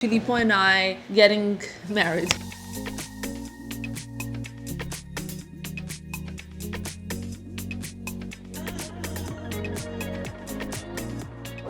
Filippo and I getting married.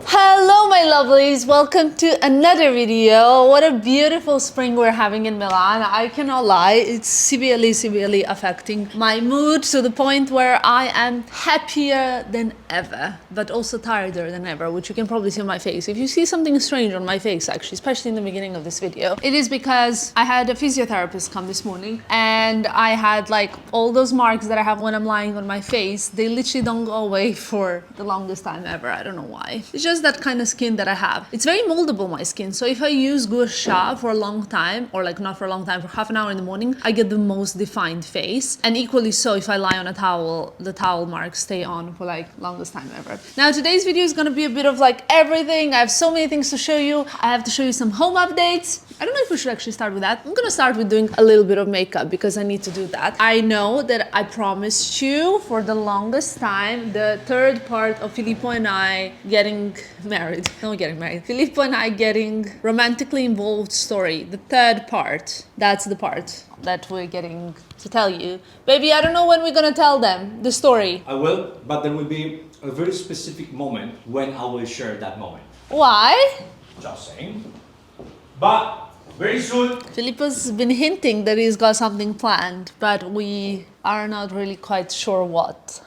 Hello my lovelies, welcome to another video. What a beautiful spring we're having in Milan. I cannot lie, it's severely affecting my mood to the point where I am happier than ever, but also tireder than ever, which you can probably see on my face. If you see something strange on my face actually, especially in the beginning of this video, it is because I had a physiotherapist come this morning and I had like all those marks that I have when I'm lying on my face. They literally don't go away for the longest time ever. I don't know why. It's just that kind of skin that I have. It's very moldable, my skin. So if I use gua sha for a long time, or like not for a long time, for half an hour in the morning, I get the most defined face. And equally so, if I lie on a towel, the towel marks stay on for like longest time ever. Now today's video is gonna be a bit of like everything. I have so many things to show you. I have to show you some home updates. I don't know if we should actually start with that. I'm gonna start with doing a little bit of makeup because I need to do that. I know that I promised you for the longest time the third part of Filippo and I getting married. No, getting married. Filippo and I getting romantically involved story. The third part. That's the part that we're getting to tell you. Baby, I don't know when we're gonna tell them the story. I will, but there will be a very specific moment when I will share that moment. Why? Just saying. But very soon. Filippo's been hinting that he's got something planned, but we are not really quite sure what.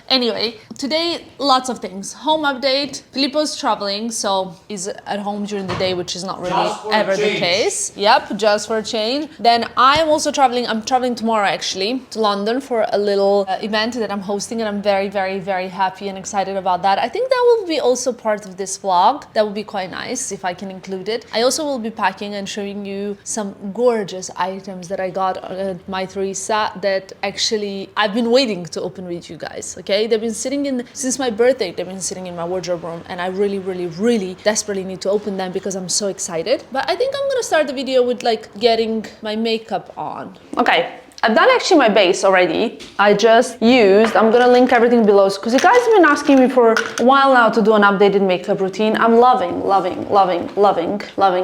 Anyway, today, lots of things. Home update. Filippo's traveling, so he's at home during the day, which is not really ever the case. Yep, just for a change. Then I'm also traveling. I'm traveling tomorrow, actually, to London for a little event that I'm hosting, and I'm very happy and excited about that. I think that will be also part of this vlog. That would be quite nice if I can include it. I also will be packing and showing you some gorgeous items that I got at Mytheresa that actually I've been waiting to open with you guys, okay? They've been sitting in, since my birthday, they've been sitting in my wardrobe room, and I really desperately need to open them because I'm so excited. But I think I'm gonna start the video with like getting my makeup on. Okay. I've done actually my base already. I just used, I'm gonna link everything below because you guys have been asking me for a while now to do an updated makeup routine. I'm loving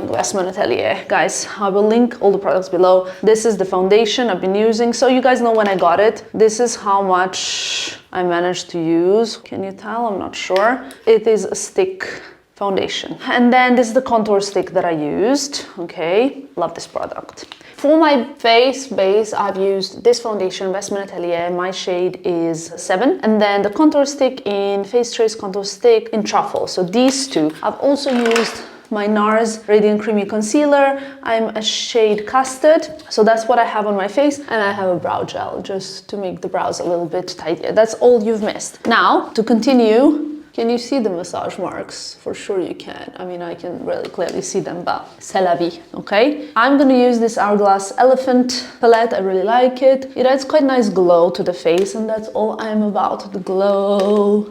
Investment Atelier. Guys, I will link all the products below. This is the foundation I've been using, so you guys know when I got it. This is how much I managed to use. Can you tell? I'm not sure. It is a stick foundation. And then this is the contour stick that I used, okay? Love this product. For my face base, I've used this foundation, Investment Atelier. My shade is 7. And then the contour stick in Face Trace Contour Stick in Truffle. So these two. I've also used my NARS Radiant Creamy Concealer. I'm a shade Custard. So that's what I have on my face. And I have a brow gel just to make the brows a little bit tighter. That's all you've missed. Now, to continue, can you see the massage marks? For sure you can. I mean, I can really clearly see them, but c'est la vie, okay? I'm gonna use this Hourglass Elephant palette. I really like it. It adds quite nice glow to the face, and that's all I'm about. The glow.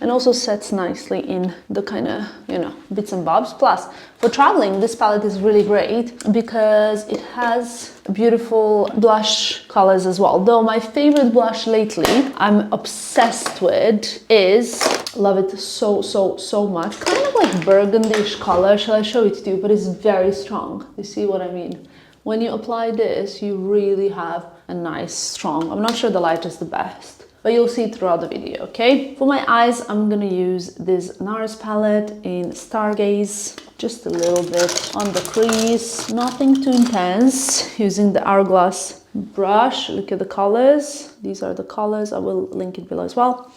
And also sets nicely in the kind of, you know, bits and bobs. Plus, for traveling, this palette is really great because it has beautiful blush colors as well. Though my favorite blush lately, I'm obsessed with, is, love it so much, kind of like burgundish color. Shall I show it to you? But it's very strong. You see what I mean? When you apply this, you really have a nice strong, I'm not sure the light is the best, but you'll see it throughout the video, okay? For my eyes, I'm gonna use this NARS palette in Stargaze, just a little bit on the crease, nothing too intense, using the Hourglass brush. Look at the colors. These are the colors. I will link it below as well.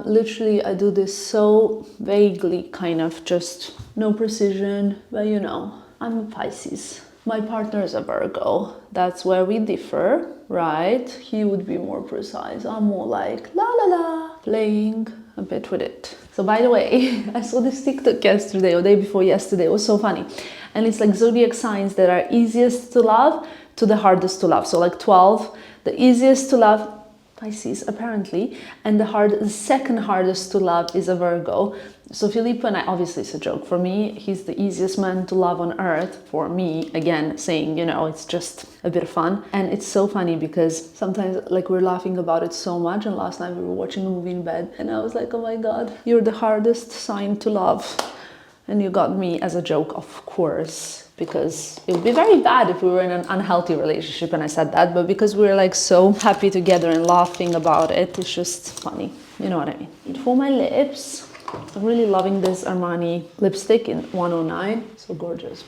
Literally, I do this so vaguely, kind of, just no precision, but you know, I'm a Pisces. My partner is a Virgo. That's where we differ, right? He would be more precise. I'm more like la la la, playing a bit with it. So by the way, I saw this TikTok yesterday or day before yesterday. It was so funny. And it's like zodiac signs that are easiest to love to the hardest to love. So like 12, the easiest to love, Pisces apparently, and the second hardest to love is a Virgo. So Filippo and I, obviously it's a joke. For me, he's the easiest man to love on earth. For me, again, saying, you know, it's just a bit of fun. And it's so funny because sometimes like we're laughing about it so much. And last night we were watching a movie in bed and I was like, oh my God, you're the hardest sign to love. And you got me as a joke, of course, because it would be very bad if we were in an unhealthy relationship and I said that, but because we're like so happy together and laughing about it, it's just funny. You know what I mean? And for my lips, I'm really loving this Armani lipstick in 109. So gorgeous.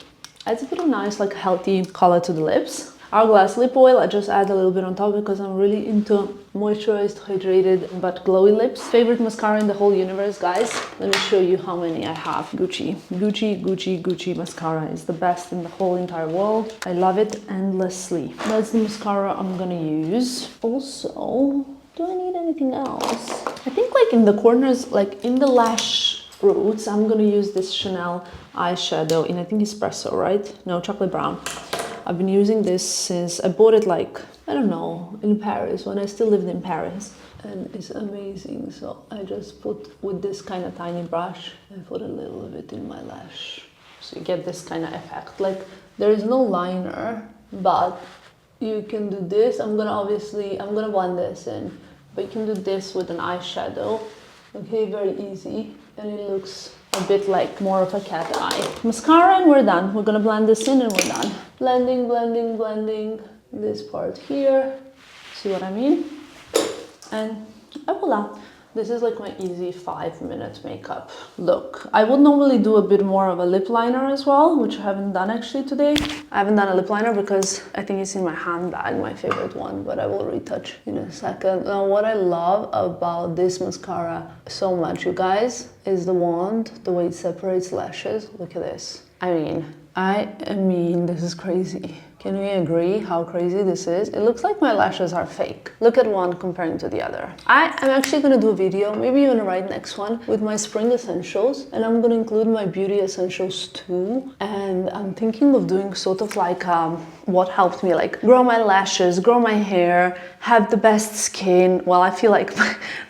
Adds a bit of nice, like healthy color to the lips. Hourglass lip oil, I just add a little bit on top because I'm really into moisturized, hydrated, but glowy lips. Favorite mascara in the whole universe, guys. Let me show you how many I have. Gucci mascara is the best in the whole entire world. I love it endlessly. That's the mascara I'm gonna use. Also, do I need anything else? I think like in the corners, like in the lash roots, I'm gonna use this Chanel eyeshadow in, I think, espresso, right? No, chocolate brown. I've been using this since I bought it like, I don't know, in Paris, when I still lived in Paris. And it's amazing. So I just put with this kind of tiny brush, I put a little bit in my lash. So you get this kind of effect. Like there is no liner, but you can do this. I'm gonna blend this in, but you can do this with an eyeshadow. Okay, very easy. And it looks a bit like more of a cat eye. Mascara and we're done. We're gonna blend this in and we're done. Blending this part here. See what I mean? And voila. This is like my easy 5-minute makeup look. I would normally do a bit more of a lip liner as well, which I haven't done actually today. I haven't done a lip liner because I think it's in my handbag, my favorite one, but I will retouch in a second. Now, what I love about this mascara so much, you guys, is the wand, the way it separates lashes. Look at this. I mean, this is crazy. Can we agree how crazy this is? It looks like my lashes are fake. Look at one comparing to the other. I'm actually gonna do a video, maybe even right next one, with my spring essentials, and I'm gonna include my beauty essentials too. And I'm thinking of doing sort of like what helped me, like grow my lashes, grow my hair, have the best skin. Well, I feel like,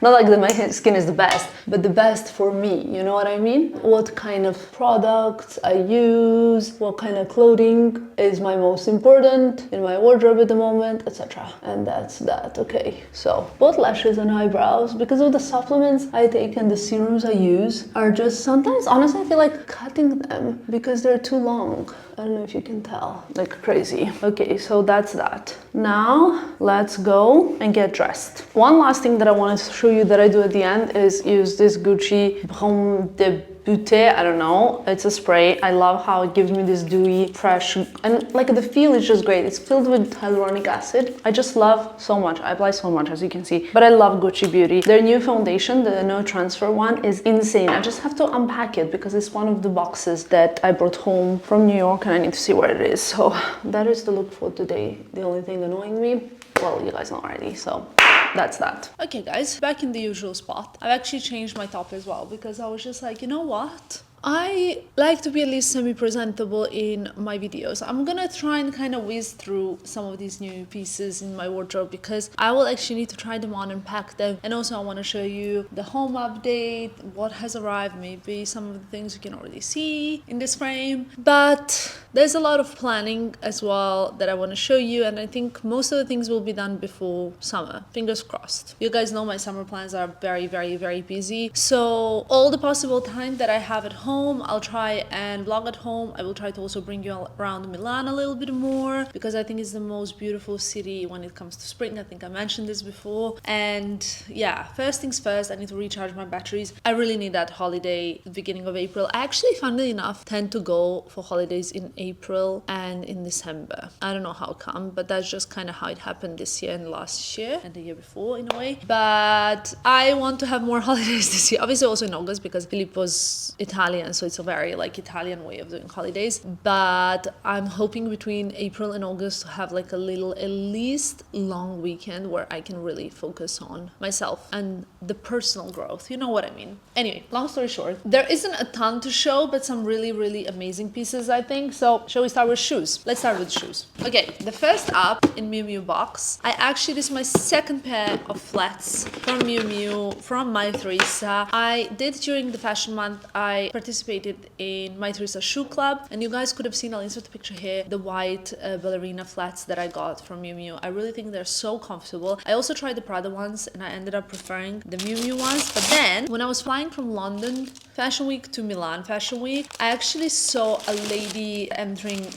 not like my skin is the best, but the best for me, you know what I mean? What kind of products I use, what kind of clothing is my most important in my wardrobe at the moment, etc. And that's that. Okay, so both lashes and eyebrows, because of the supplements I take and the serums I use, are just sometimes, honestly, I feel like cutting them because they're too long. I don't know if you can tell, like crazy. Okay, so that's that. Now let's go and get dressed. One last thing that I wanted to show you that I do at the end is use this Gucci Baume de Beauté, I don't know, it's a spray. I love how it gives me this dewy, fresh, and like the feel is just great. It's filled with hyaluronic acid. I just love so much. I apply so much, as you can see, but I love Gucci Beauty. Their new foundation, the no transfer one, is insane. I just have to unpack it because it's one of the boxes that I brought home from New York and I need to see where it is. So that is the look for today. The only thing annoying me, well, you guys know already, so that's that. Okay guys, back in the usual spot. I've actually changed my top as well because I was just like, you know what? I like to be at least semi-presentable in my videos. I'm gonna try and kind of whiz through some of these new pieces in my wardrobe because I will actually need to try them on and pack them. And also I want to show you the home update, what has arrived, maybe some of the things you can already see in this frame. But there's a lot of planning as well that I want to show you, and I think most of the things will be done before summer. Fingers crossed. You guys know my summer plans are very, very, very busy. So all the possible time that I have at home, I'll try and vlog at home. I will try to also bring you around Milan a little bit more because I think it's the most beautiful city when it comes to spring. I think I mentioned this before. And yeah, first things first, I need to recharge my batteries. I really need that holiday at the beginning of April. I actually, funnily enough, tend to go for holidays in April and in December. I don't know how come, but that's just kind of how it happened this year and last year and the year before in a way. But I want to have more holidays this year. Obviously also in August because Filippo's Italian, so it's a very like Italian way of doing holidays. But I'm hoping between April and August to have like a little, at least long weekend where I can really focus on myself and the personal growth. You know what I mean? Anyway, long story short, there isn't a ton to show, but some really, really amazing pieces, I think. So shall we start with shoes? Let's start with shoes. Okay, the first up in Miu Miu box, this is my second pair of flats from Miu Miu, from Mytheresa. I did during the fashion month, I participated in Mytheresa shoe club, and you guys could have seen, I'll insert the picture here, the white ballerina flats that I got from Miu Miu. I really think they're so comfortable. I also tried the Prada ones and I ended up preferring the Miu Miu ones, but then when I was flying from London Fashion Week to Milan Fashion Week, I actually saw a lady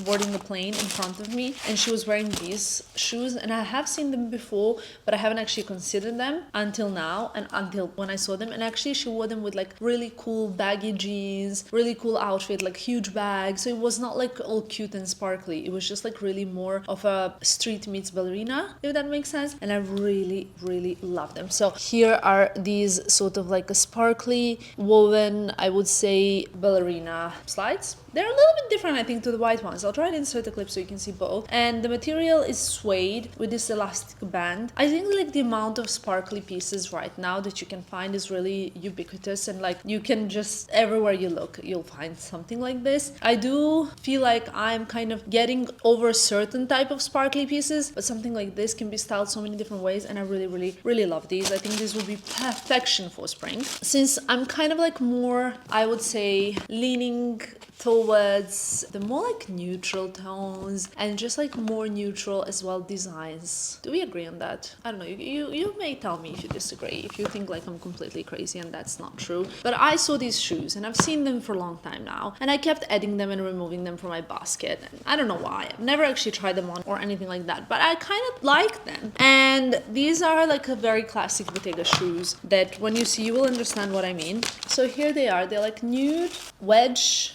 boarding the plane in front of me, and she was wearing these shoes, and I have seen them before, but I haven't actually considered them until now, and until when I saw them. And actually she wore them with like really cool baggy jeans, really cool outfit, like huge bag. So it was not like all cute and sparkly. It was just like really more of a street meets ballerina, if that makes sense. And I really, really love them. So here are these sort of like a sparkly woven, I would say, ballerina slides. They're a little bit different, I think, to the white ones. I'll try to insert a clip so you can see both. And the material is suede with this elastic band. I think like the amount of sparkly pieces right now that you can find is really ubiquitous, and like you can just, everywhere you look, you'll find something like this. I do feel like I'm kind of getting over certain type of sparkly pieces, but something like this can be styled so many different ways, and I really, really, really love these. I think these will be perfection for spring. Since I'm kind of like more, I would say, leaning towards the more like neutral tones and just like more neutral as well designs. Do we agree on that? I don't know, you may tell me if you disagree, if you think like I'm completely crazy and that's not true. But I saw these shoes and I've seen them for a long time now, and I kept adding them and removing them from my basket, and I don't know why. I've never actually tried them on or anything like that, but I kind of like them. And these are like a very classic Bottega shoes that when you see, you will understand what I mean. So here they are. They're like nude wedge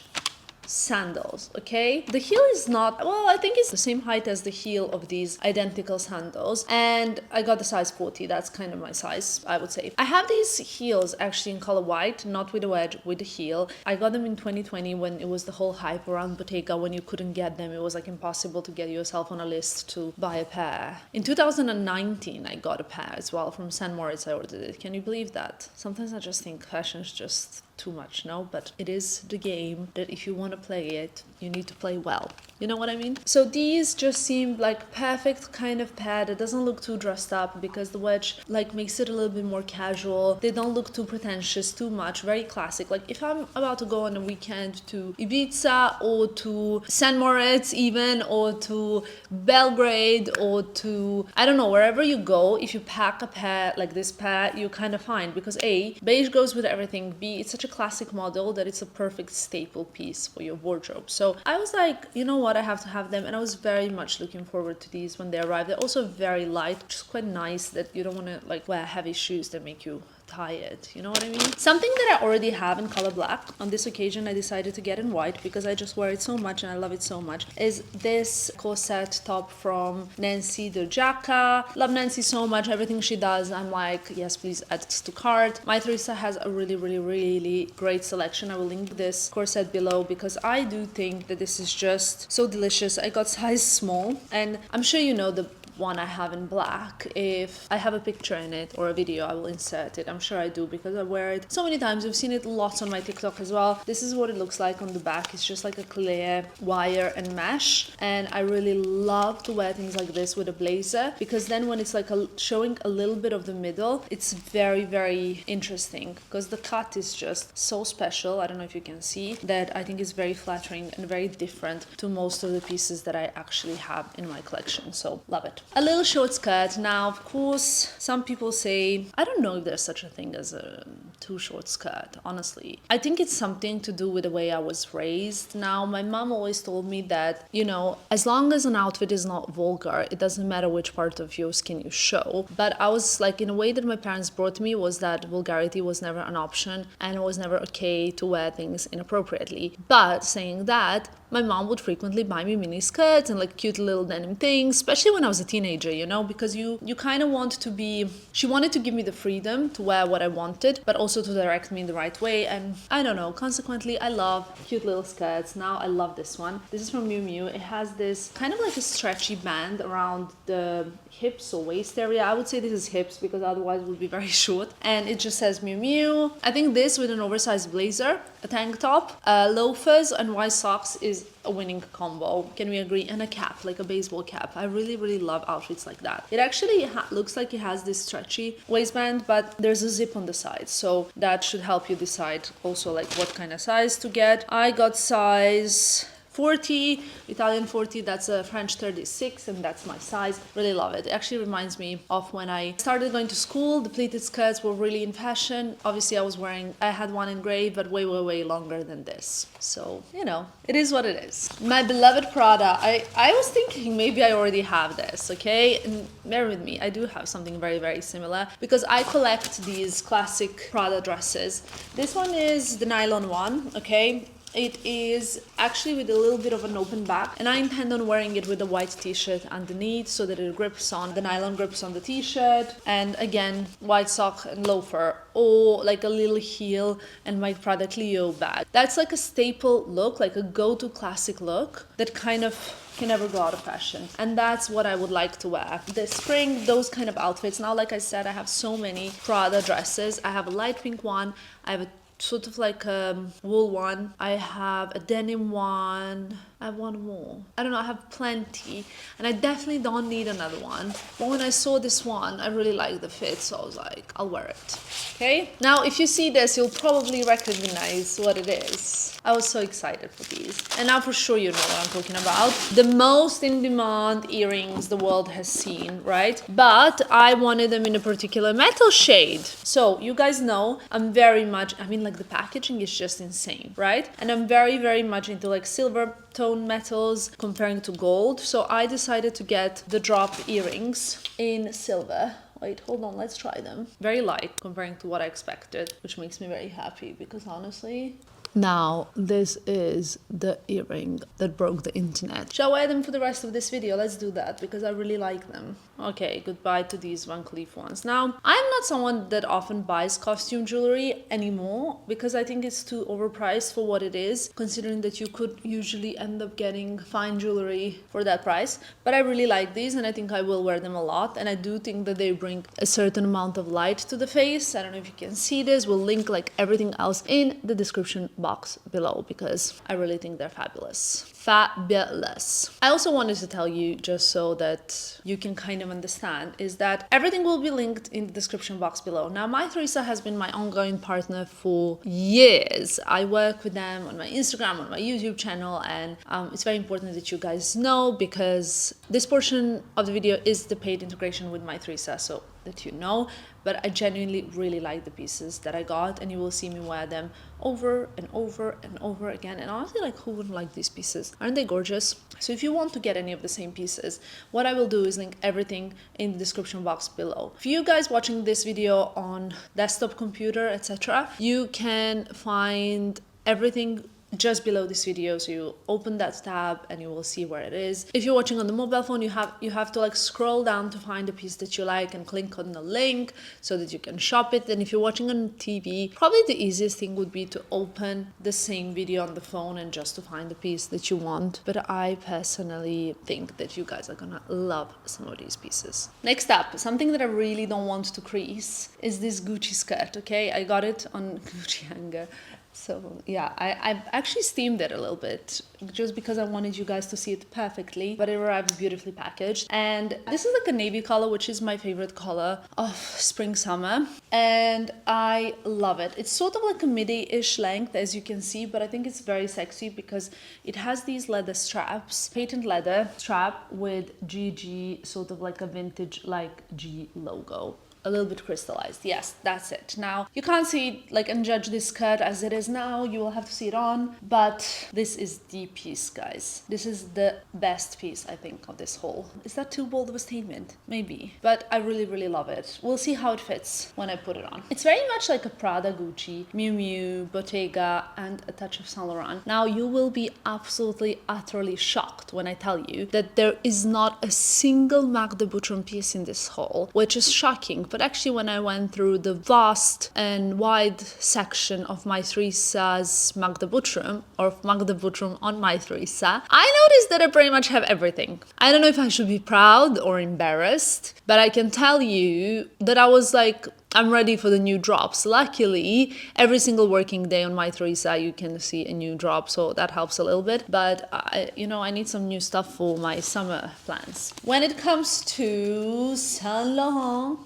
sandals. Okay, the heel is not, well, I think it's the same height as the heel of these identical sandals, and I got the size 40. That's kind of my size, I would say. I have these heels actually in color white, not with a wedge, with the heel. I got them in 2020 when it was the whole hype around Bottega, when you couldn't get them. It was like impossible to get yourself on a list to buy a pair. In 2019 I got a pair as well from St. Moritz. I ordered it. Can you believe that? Sometimes I just think fashion is just too much, no? But it is the game that if you want to play it, you need to play well. You know what I mean? So these just seem like perfect kind of pair that doesn't look too dressed up, because the wedge like makes it a little bit more casual. They don't look too pretentious, too much, very classic. Like if I'm about to go on a weekend to Ibiza or to St. Moritz even, or to Belgrade, or to, I don't know, wherever you go, if you pack a pair like this pair, you kind of find, because A, beige goes with everything, B, it's such a classic model that it's a perfect staple piece for your wardrobe. So I was like, you know what, I have to have them, and I was very much looking forward to these when they arrived. They're also very light, which is quite nice, that you don't want to like wear heavy shoes that make you tired, you know what I mean? Something that I already have in color black, on this occasion I decided to get in white because I just wear it so much and I love it so much, is this corset top from Nancy de Jacka. Love Nancy so much, everything she does I'm like, yes, please add this to cart. Mytheresa has a really, really, really great selection. I will link this corset below because I do think that this is just so delicious. I got size small, and I'm sure you know the one I have in black. If I have a picture in it or a video, I will insert it. I'm sure I do because I wear it so many times. You've seen it lots on my TikTok as well. This is what it looks like on the back. It's just like a clear wire and mesh, and I really love to wear things like this with a blazer, because then when it's like showing a little bit of the middle, it's very, very interesting, because the cut is just so special. I don't know if you can see that. I think it's very flattering and very different to most of the pieces that I actually have in my collection, so love it. A little short skirt. Now, of course, some people say, I don't know if there's such a thing as a too short skirt, honestly. I think it's something to do with the way I was raised. Now, my mom always told me that, you know, as long as an outfit is not vulgar, it doesn't matter which part of your skin you show. But I was like, in a way that my parents brought me was that vulgarity was never an option, and it was never okay to wear things inappropriately. But saying that, my mom would frequently buy me mini skirts and like cute little denim things, especially when I was a teenager, you know, because you kind of want to be, she wanted to give me the freedom to wear what I wanted, but also to direct me in the right way. And I don't know, consequently, I love cute little skirts. Now I love this one. This is from Miu Miu. It has this kind of like a stretchy band around the hips or waist area. I would say this is hips because otherwise it would be very short. And it just says Miu Miu. I think this with an oversized blazer, a tank top, loafers and white socks is a winning combo. Can we agree? And a cap, like a baseball cap. I really, really love outfits like that. It actually looks like it has this stretchy waistband, but there's a zip on the side, so that should help you decide also like what kind of size to get. I got size 40, Italian 40, that's a French 36, and that's my size. Really love it. It actually reminds me of when I started going to school. The pleated skirts were really in fashion. Obviously I had one in gray, but way, way, way longer than this. So, you know, it is what it is. My beloved Prada. I was thinking maybe I already have this, okay? And bear with me, I do have something very, very similar because I collect these classic Prada dresses. This one is the nylon one, okay? It is actually with a little bit of an open back, and I intend on wearing it with a white t-shirt underneath so that it grips on, the nylon grips on the t-shirt, and again, white sock and loafer, or like a little heel and my Prada Clio bag. That's like a staple look, like a go-to classic look that kind of can never go out of fashion, and that's what I would like to wear this spring, those kind of outfits. Now, like I said, I have so many Prada dresses. I have a light pink one, I have a sort of like a wool one, I have a denim one, I have one more. I don't know, I have plenty, and I definitely don't need another one. But when I saw this one, I really liked the fit, so I was like, I'll wear it. Okay? Now, if you see this, you'll probably recognize what it is. I was so excited for these. And now for sure you know what I'm talking about. The most in-demand earrings the world has seen, right? But I wanted them in a particular metal shade. So you guys know I'm very much, I mean, like the packaging is just insane, right? And I'm very, very much into like silver tone metals comparing to gold. So I decided to get the drop earrings in silver. Wait, hold on, let's try them. Very light comparing to what I expected, which makes me very happy because honestly... Now, this is the earring that broke the internet. Shall I wear them for the rest of this video? Let's do that because I really like them. Okay, goodbye to these Van Cleef ones. Now, I'm not someone that often buys costume jewelry anymore because I think it's too overpriced for what it is, considering that you could usually end up getting fine jewelry for that price. But I really like these and I think I will wear them a lot. And I do think that they bring a certain amount of light to the face. I don't know if you can see this. We'll link like everything else in the description box below because I really think they're fabulous. Fabulous. I also wanted to tell you, just so that you can kind of understand, is that everything will be linked in the description box below. Now, Mytheresa has been my ongoing partner for years. I work with them on my Instagram, on my YouTube channel, and it's very important that you guys know because this portion of the video is the paid integration with Mytheresa, so that you know. But I genuinely really like the pieces that I got, and you will see me wear them over and over and over again. And honestly, like, who wouldn't like these pieces? Aren't they gorgeous? So if you want to get any of the same pieces, what I will do is link everything in the description box below. For you guys watching this video on desktop, computer, etc., you can find everything just below this video, so you open that tab and you will see where it is. If you're watching on the mobile phone, you have to like scroll down to find a piece that you like and click on the link so that you can shop it. And if you're watching on TV, probably the easiest thing would be to open the same video on the phone and just to find the piece that you want. But I personally think that you guys are gonna love some of these pieces. Next up, something that I really don't want to crease is this Gucci skirt, okay? I got it on Gucci hanger. So yeah, I've actually steamed it a little bit just because I wanted you guys to see it perfectly, but it arrived beautifully packaged. And this is like a navy color, which is my favorite color of spring summer, and I love it. It's sort of like a midi-ish length, as you can see, but I think it's very sexy because it has these leather straps, patent leather strap with GG, sort of like a vintage like G logo. A little bit crystallized. Yes, that's it. Now, you can't see it like and judge this skirt as it is now. You will have to see it on, but this is the piece, guys. This is the best piece, I think, of this whole. Is that too bold of a statement? Maybe, but I really, really love it. We'll see how it fits when I put it on. It's very much like a Prada, Gucci, Miu Miu, Bottega, and a touch of Saint Laurent. Now, you will be absolutely, utterly shocked when I tell you that there is not a single Marc de Butrym piece in this haul, which is shocking. But actually, when I went through the vast and wide section of Mytheresa's Marc de Butrym, or of Marc de Butrym on Mytheresa, I noticed that I pretty much have everything. I don't know if I should be proud or embarrassed, but I can tell you that I was like, I'm ready for the new drops. Luckily, every single working day on Mytheresa, you can see a new drop, so that helps a little bit. But, I need some new stuff for my summer plans. When it comes to Saint Laurent,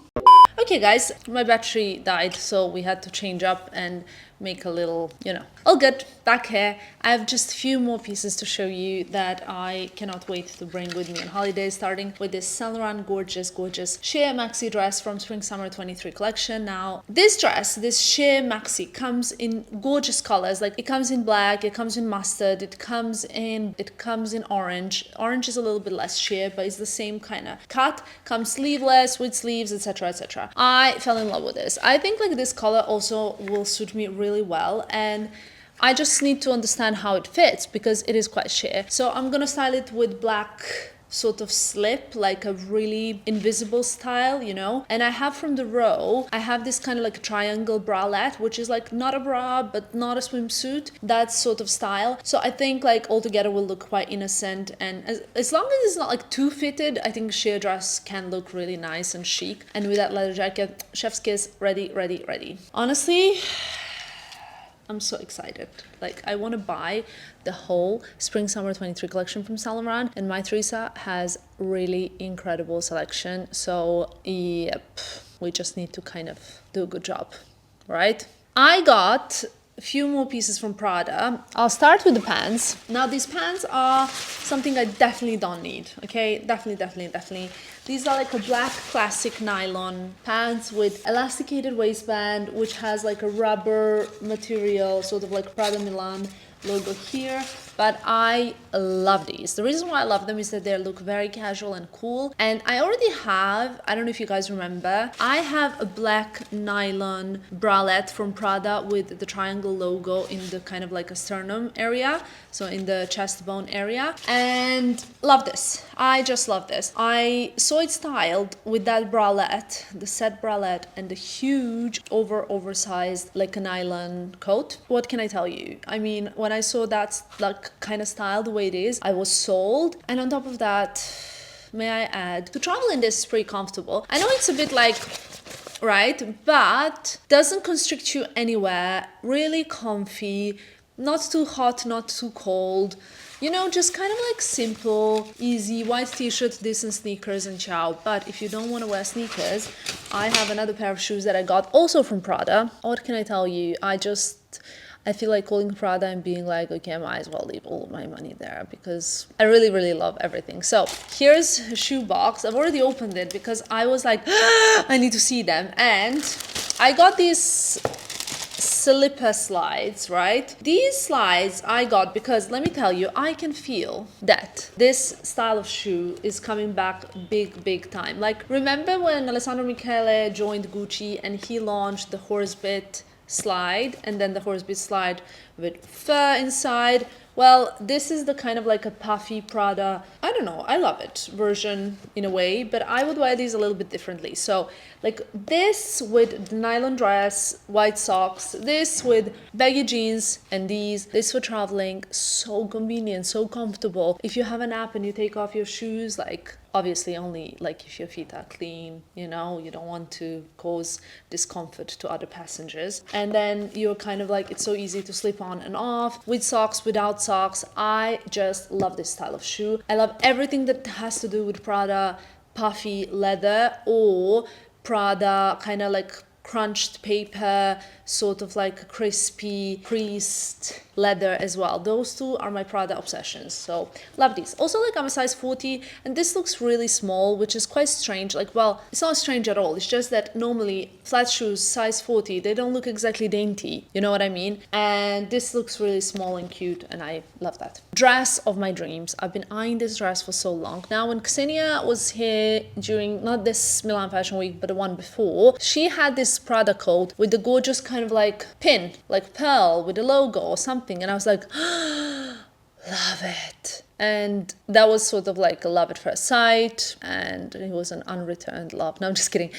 okay guys, my battery died, so we had to change up and make a little, all good. Back here, I have just a few more pieces to show you that I cannot wait to bring with me on holiday, starting with this Saint Laurent gorgeous sheer maxi dress from Spring Summer 23 collection. Now, this dress, this sheer maxi, comes in gorgeous colors. Like, it comes in black, it comes in mustard, it comes in orange. Orange is a little bit less sheer, but it's the same kind of cut. Comes sleeveless, with sleeves, etc, etc. I fell in love with this. I think like this color also will suit me really well, and I just need to understand how it fits because it is quite sheer. So I'm gonna style it with black sort of slip, like a really invisible style, and I have from the row, I have this kind of like a triangle bralette, which is like not a bra but not a swimsuit, that sort of style. So I think like altogether will look quite innocent, and as long as it's not like too fitted, I think sheer dress can look really nice and chic. And with that leather jacket, chef's kiss, ready. Honestly, I'm so excited. Like, I want to buy the whole Spring Summer 23 collection from Saint Laurent, and Mytheresa has really incredible selection. So, yep, we just need to kind of do a good job, right? I got a few more pieces from Prada. I'll start with the pants. Now, these pants are something I definitely don't need, okay? Definitely. These are like a black classic nylon pants with elasticated waistband, which has like a rubber material, sort of like Prada Milan logo here. But I love these. The reason why I love them is that they look very casual and cool. And I already have, I don't know if you guys remember, I have a black nylon bralette from Prada with the triangle logo in the kind of like a sternum area, so in the chest bone area, and love this. I just love this. I saw it styled with that bralette, the set bralette, and the huge oversized like a nylon coat. What can I tell you? I mean, when I saw that like kind of style the way it is, I was sold. And on top of that, may I add, to travel in this is pretty comfortable. I know it's a bit like, right, but doesn't constrict you anywhere, really comfy, not too hot, not too cold, just kind of like simple, easy, white t-shirt, decent sneakers, and ciao. But if you don't want to wear sneakers, I have another pair of shoes that I got also from Prada. What can I tell you? I feel like calling Prada and being like, okay, I might as well leave all of my money there because I really love everything. So here's a shoe box. I've already opened it because I was like, I need to see them. And I got these slipper slides, right? These slides I got because, let me tell you, I can feel that this style of shoe is coming back big time. Like, remember when Alessandro Michele joined Gucci and he launched the horsebit slide, and then the horsebit slide with fur inside? Well, this is the kind of like a puffy Prada, I don't know, I love it, version in a way, but I would wear these a little bit differently. So like this with the nylon dress, white socks, this with baggy jeans, and this for traveling, so convenient, so comfortable. If you have an app and you take off your shoes, like obviously only like if your feet are clean, you don't want to cause discomfort to other passengers. And then you're kind of like, it's so easy to slip on and off, with socks, without socks. I just love this style of shoe. I love everything that has to do with Prada puffy leather or Prada kind of like crunched paper, sort of like crispy creased leather as well. Those two are my Prada obsessions, so love these. Also, like, I'm a size 40 and this looks really small, which is quite strange. Like, well, it's not strange at all, it's just that normally flat shoes size 40, they don't look exactly dainty, you know what I mean? And this looks really small and cute, and I love that. Dress of my dreams. I've been eyeing this dress for so long now. When Ksenia was here during not this Milan Fashion Week but the one before, she had this Prada coat with the gorgeous kind of like pin, like pearl with a logo or something, and I was like, love it. And that was sort of like a love at first sight, and it was an unreturned love. No, I'm just kidding.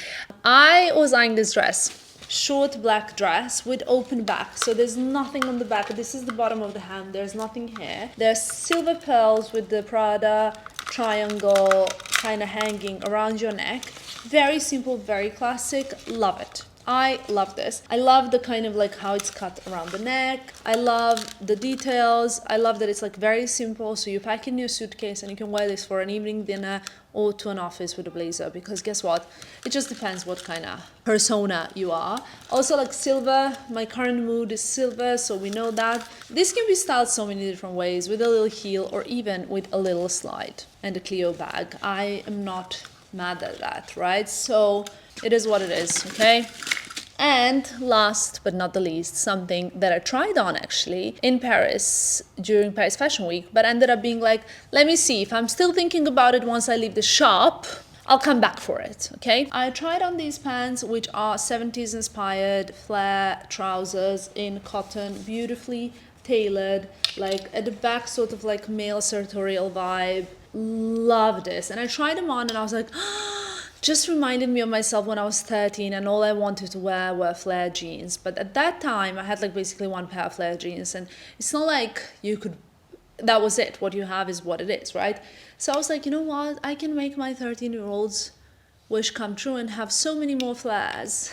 I was eyeing this dress. Short black dress with open back, so there's nothing on the back. This is the bottom of the hem, there's nothing here. There's silver pearls with the Prada triangle kind of hanging around your neck. Very simple, very classic, love it. I love this. I love the kind of like how it's cut around the neck. I love the details. I love that it's like very simple. So you pack in your suitcase and you can wear this for an evening dinner or to an office with a blazer, because guess what? It just depends what kind of persona you are. Also like silver, my current mood is silver, so we know that. This can be styled so many different ways, with a little heel or even with a little slide and a Clio bag. I am not mad at that, right? So it is what it is, okay? And last but not the least, something that I tried on actually in Paris during Paris Fashion Week, but ended up being like, let me see, if I'm still thinking about it once I leave the shop, I'll come back for it, okay? I tried on these pants, which are 70s inspired flare trousers in cotton, beautifully tailored, like at the back sort of like male sartorial vibe. Love this. And I tried them on and I was like, just reminded me of myself when I was 13 and all I wanted to wear were flare jeans. But at that time I had like basically one pair of flare jeans, and it's not like you could, that was it. What you have is what it is, right? So I was like, you know what? I can make my 13-year-old's wish come true and have so many more flares.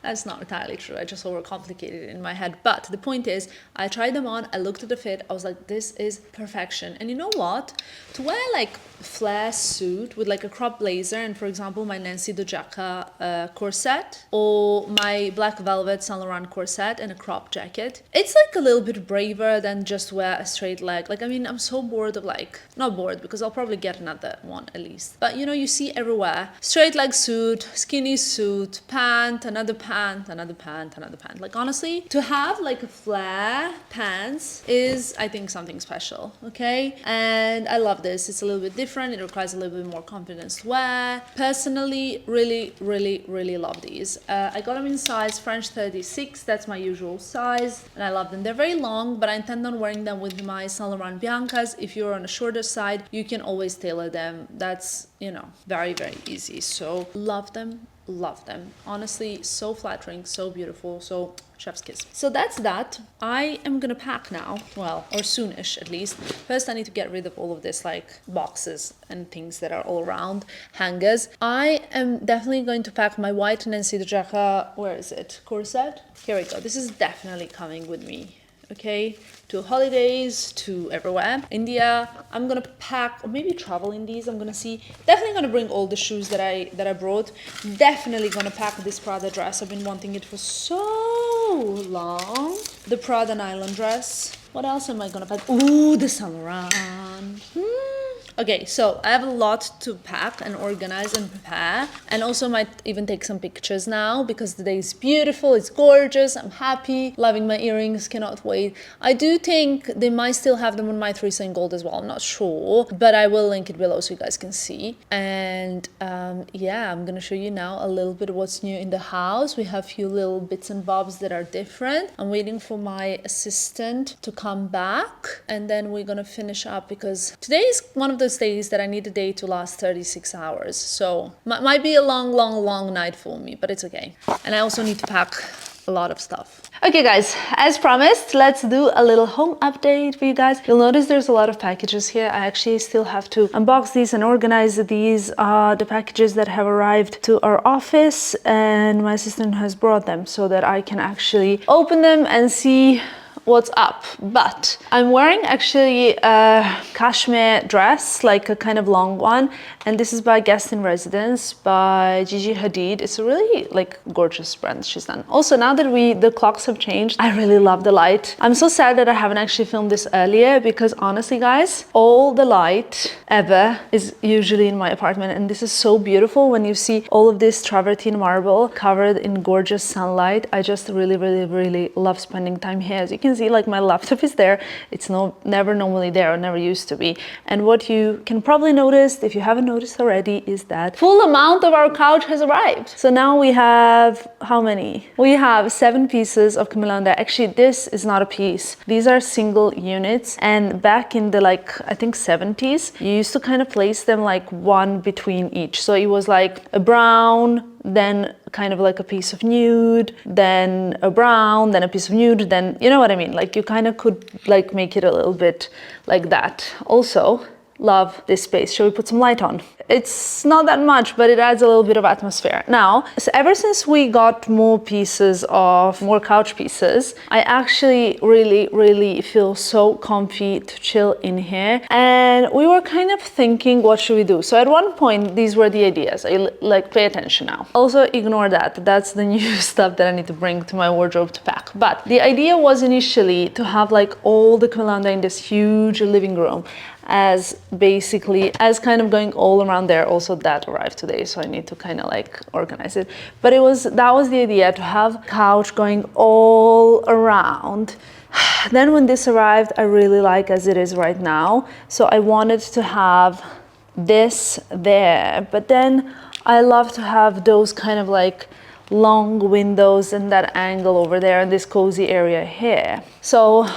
That's not entirely true. I just overcomplicated it in my head. But the point is, I tried them on. I looked at the fit. I was like, this is perfection. And you know what? To wear like flare suit with like a crop blazer and, for example, my Nancy Dojaka corset, or my black velvet Saint Laurent corset and a crop jacket, it's like a little bit braver than just wear a straight leg. Like, I mean, I'm so bored of like, not bored because I'll probably get another one at least. But you know, you see everywhere, straight leg suit, skinny suit, pant, another pant, another pant, another pant. Like honestly, to have like a flare pants is, I think, something special, okay? And I love this. It's a little bit different. It requires a little bit more confidence to wear. Personally, really love these. I got them in size French 36. That's my usual size, and I love them. They're very long, but I intend on wearing them with my Saint Laurent Biancas. If you're on a shorter side, you can always tailor them. That's, you know, very easy. So love them. Love them. Honestly, so flattering, so beautiful, so chef's kiss. So that's that. I am gonna pack now, well, or soonish at least. First I need to get rid of all of this like boxes and things that are all around, hangers. I am definitely going to pack my white Nancy Dojaka, where is it, corset? Here we go. This is definitely coming with me, okay? To holidays, to everywhere. India, I'm gonna pack, or maybe travel in these, I'm gonna see. Definitely gonna bring all the shoes that I brought. Definitely gonna pack this Prada dress. I've been wanting it for so long. The Prada nylon dress. What else am I gonna pack? Ooh, the Saint Laurent. Okay, so I have a lot to pack and organize and prepare, and also might even take some pictures now because the day is beautiful, it's gorgeous, I'm happy, loving my earrings, cannot wait. I do think they might still have them on Mytheresa in gold as well, I'm not sure, but I will link it below so you guys can see. And yeah, I'm gonna show you now a little bit of what's new in the house. We have a few little bits and bobs that are different. I'm waiting for my assistant to come back, and then we're gonna finish up because today is one of those days that I need the day to last 36 hours. So might be a long night for me, but it's okay. And I also need to pack a lot of stuff. Okay guys, as promised, let's do a little home update for you guys. You'll notice there's a lot of packages here. I actually still have to unbox these and organize these. The packages that have arrived to our office, and my assistant has brought them so that I can actually open them and see what's up. But I'm wearing actually a cashmere dress, like a kind of long one, and this is by Guest in Residence by Gigi Hadid. It's a really like gorgeous brand she's done. Also, now that the clocks have changed, I really love the light. I'm so sad that I haven't actually filmed this earlier because honestly guys, all the light ever is usually in my apartment, and this is so beautiful when you see all of this travertine marble covered in gorgeous sunlight. I just really love spending time here. As you can see, like my laptop is there. It's never normally there, or never used to be. And what you can probably notice, if you haven't noticed already, is that full amount of our couch has arrived. So now we have, how many? We have 7 pieces of Camilanda. Actually, this is not a piece. These are single units. And back in the like, I think 70s, you used to kind of place them like one between each. So it was like a brown, then kind of like a piece of nude, then a brown, then a piece of nude, then, you know what I mean? Like you kind of could like make it a little bit like that. Also, love this space. Shall we put some light on? It's not that much, but it adds a little bit of atmosphere. Now, so ever since we got more couch pieces, I actually really feel so comfy to chill in here. And we were kind of thinking, what should we do? So at one point, these were the ideas. Pay attention now. Also ignore that. That's the new stuff that I need to bring to my wardrobe to pack. But the idea was initially to have like all the Quilanda in this huge living room, as kind of going all around there. Also that arrived today, so I need to kind of like organize it. But that was the idea, to have couch going all around. Then when this arrived, I really like as it is right now. So I wanted to have this there, but then I love to have those kind of like long windows and that angle over there and this cozy area here. So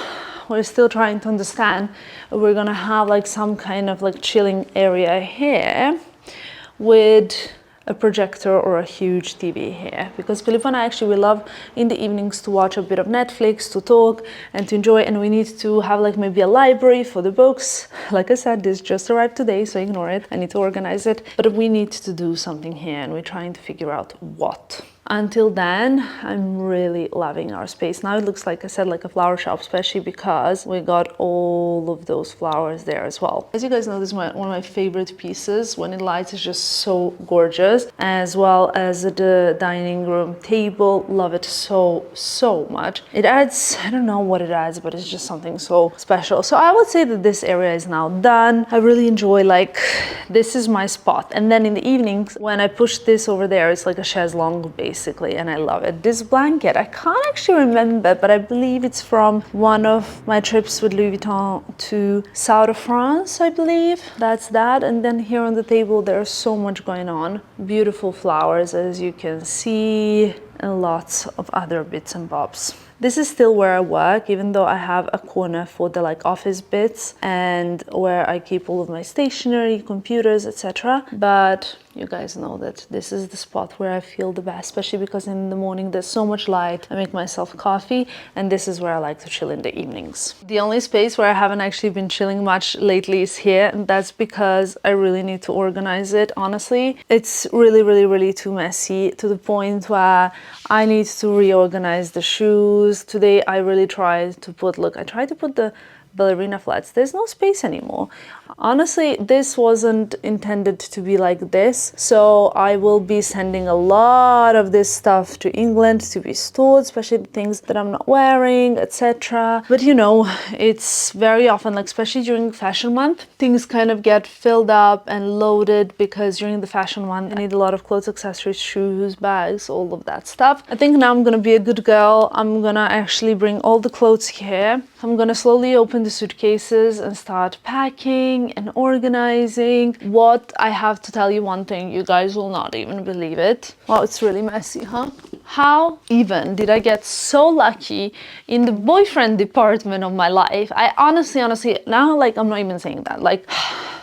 we're still trying to understand. We're gonna have like some kind of like chilling area here with a projector or a huge TV here, because Filippo and I actually, we love in the evenings to watch a bit of Netflix, to talk and to enjoy, and we need to have like maybe a library for the books. Like I said, this just arrived today, so ignore it. I need to organize it, but we need to do something here and we're trying to figure out what. Until then, I'm really loving our space. Now it looks like I said, like a flower shop, especially because we got all of those flowers there as well. As you guys know, this is one of my favorite pieces. When it lights, it's just so gorgeous, as well as the dining room table. Love it so much. It adds, I don't know what it adds, but it's just something so special. So I would say that this area is now done. I really enjoy, like, this is my spot. And then in the evenings, when I push this over there, it's like a chaise longue basically, and I love it. This blanket, I can't actually remember, but I believe it's from one of my trips with Louis Vuitton to south of France, I believe. That's that. And then here on the table, there's so much going on. Beautiful flowers, as you can see, and lots of other bits and bobs. This is still where I work, even though I have a corner for the like office bits and where I keep all of my stationery, computers, etc. But you guys know that this is the spot where I feel the best, especially because in the morning there's so much light. I make myself coffee, and this is where I like to chill in the evenings. The only space where I haven't actually been chilling much lately is here, and that's because I really need to organize it. Honestly, it's really too messy, to the point where I need to reorganize the shoes. Today I really tried to put, I tried to put the ballerina flats. There's no space anymore. Honestly, this wasn't intended to be like this, so I will be sending a lot of this stuff to England to be stored, especially the things that I'm not wearing, etc. But you know, it's very often, like especially during fashion month, things kind of get filled up and loaded, because during the fashion month I need a lot of clothes, accessories, shoes, bags, all of that stuff. I think now I'm gonna be a good girl. I'm gonna actually bring all the clothes here. I'm gonna slowly open the suitcases and start packing and organizing. What I have to tell you one thing, you guys will not even believe it. Wow, it's really messy, huh? How even did I get so lucky in the boyfriend department of my life? I honestly, now, like, I'm not even saying that. Like,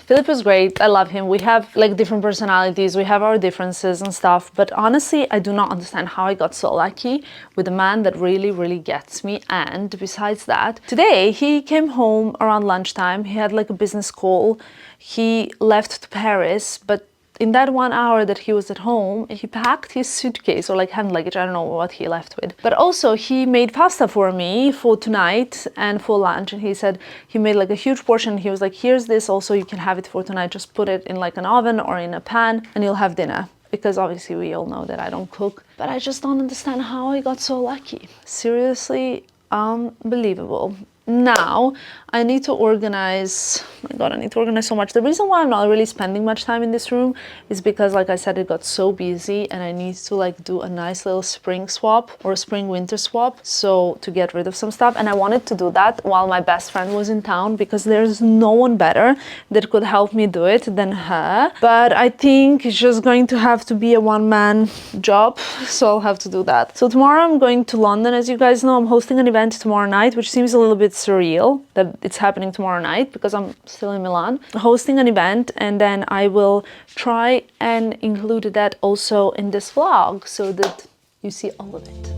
Philip is great. I love him. We have like different personalities. We have our differences and stuff. But honestly, I do not understand how I got so lucky with a man that really gets me. And besides that, today he came home around lunchtime. He had like a business call. He left to Paris, but in that 1 hour that he was at home, he packed his suitcase, or like hand luggage, I don't know what he left with. But also he made pasta for me for tonight and for lunch. And he said he made like a huge portion. He was like, here's this also, you can have it for tonight. Just put it in like an oven or in a pan and you'll have dinner. Because obviously we all know that I don't cook. But I just don't understand how I got so lucky. Seriously, unbelievable. Now I need to organize. Oh my god, I need to organize so much. The reason why I'm not really spending much time in this room is because, like I said, it got so busy and I need to like do a nice little spring swap or a spring winter swap, so to get rid of some stuff. And I wanted to do that while my best friend was in town, because there's no one better that could help me do it than her. But I think it's just going to have to be a one-man job, so I'll have to do that. So tomorrow I'm going to London. As you guys know, I'm hosting an event tomorrow night, which seems a little bit surreal that it's happening tomorrow night because I'm still in Milan hosting an event, and then I will try and include that also in this vlog so that you see all of it.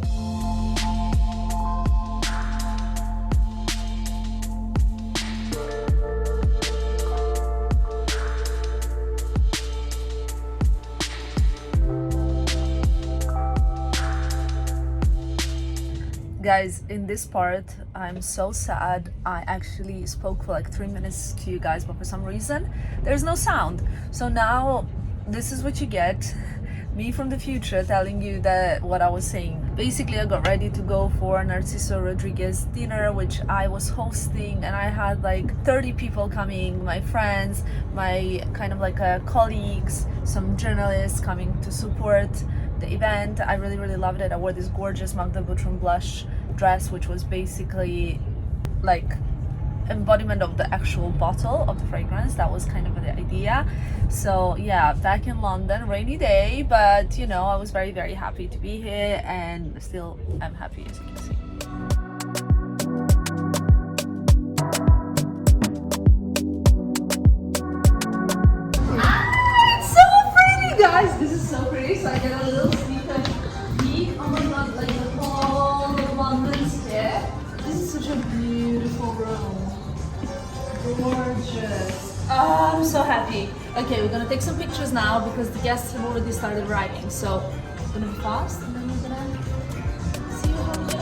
Guys, in this part, I'm so sad. I actually spoke for like 3 minutes to you guys, but for some reason, there's no sound. So now, this is what you get. Me from the future telling you that what I was saying. Basically, I got ready to go for Narciso Rodriguez dinner, which I was hosting, and I had like 30 people coming, my friends, my kind of like colleagues, some journalists coming to support the event. I really, really loved it. I wore this gorgeous Magda Butrym blush dress, which was basically like embodiment of the actual bottle of the fragrance. That was kind of the idea. So yeah, back in London, rainy day, but you know, I was very, very happy to be here, and still I'm happy, as you can see. It's so pretty, guys. This is so pretty. So I get a little sneak peek. Oh my god, like the whole of London's here. This is such a beautiful room. Gorgeous. Oh, I'm so happy. Okay, we're gonna take some pictures now because the guests have already started arriving. So it's gonna be fast, and then we're gonna see how we go.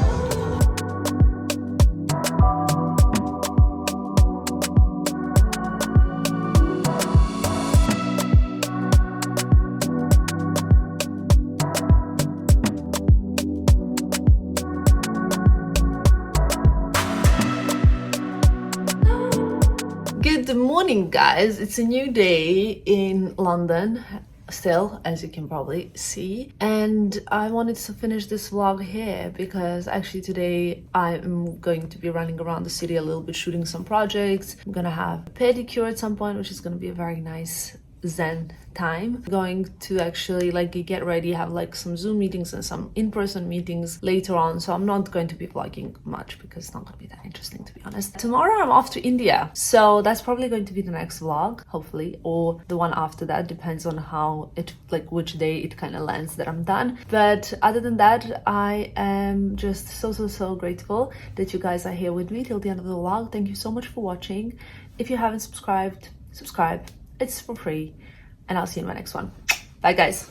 Good morning, guys. It's a new day in London still, as you can probably see, and I wanted to finish this vlog here because actually today I'm going to be running around the city a little bit, shooting some projects. I'm gonna have a pedicure at some point, which is gonna be a very nice zen time. Going to actually like get ready, have like some Zoom meetings and some in-person meetings later on, so I'm not going to be vlogging much because it's not going to be that interesting, to be honest. Tomorrow I'm off to India, so that's probably going to be the next vlog, hopefully, or the one after that. Depends on how it, like which day it kind of lands that I'm done. But other than that, I am just so grateful that you guys are here with me till the end of the vlog. Thank you so much for watching. If you haven't subscribed, subscribe. It's for free, and I'll see you in my next one. Bye, guys.